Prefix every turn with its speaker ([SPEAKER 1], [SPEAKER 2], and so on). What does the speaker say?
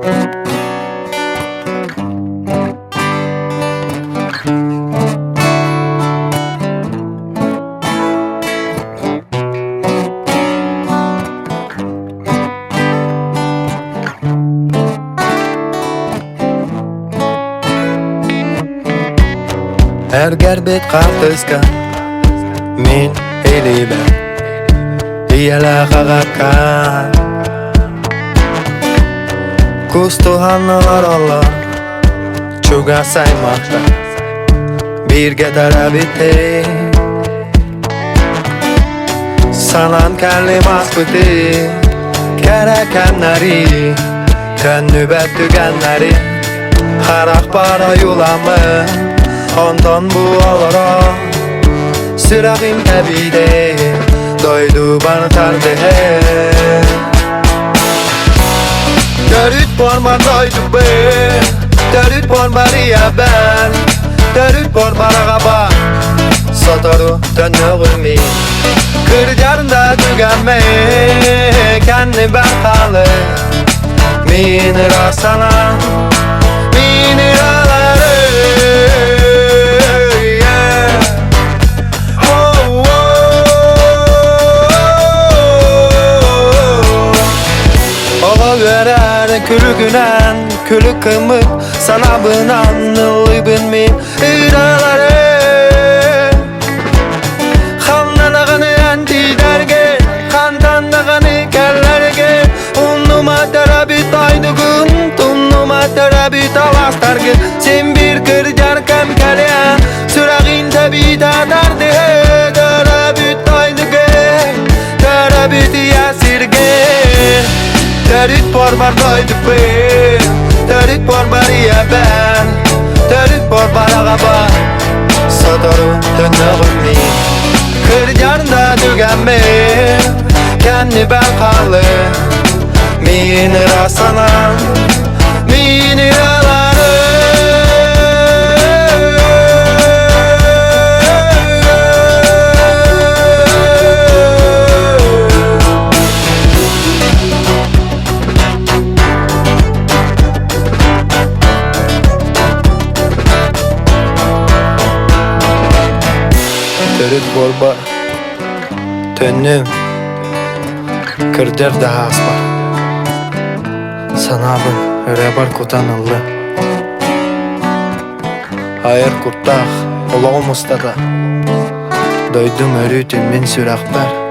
[SPEAKER 1] Erger bet qartızgan men eliben Iyala qaqaqan Kustuhanlar Allah Çuga saymakta Birge talab etti Sanan kalimat kuti Kerakenleri Tennübet tügenleri Harak para yulamı Ondan bu alara Sırağım tebide Doydu bana tardehe Dörüt porma doydu be Dörüt porma riya ben Dörüt porma rağaba Sotoru dönüğümü Kırcarında tügenme Kendi ben kalı Mini rasana Mini raları Külügünen külü kımık Sanabınan ılıybın min İraları Xamnanağını enti derge Xantandağını kellerge Unnuma terabit aydıgın Tunnuma terabit alastargı Sen bir kırcarkem keleyen Sürağın tebit adardı Terabit aydıgı Terabit yasirge Terit pormar doydu be Terit pormar iya ben Terit pormar ağaba Sotoru dönüğümü Kırcarında tügenme Kendi ben kalı Mini rasana Mini raları Terit borba Tönüm Kırdır daha asbar Sanabın Rebar kutanıllı Hayır kurtaq Olağımızda da Doydum örütüm min sürakbar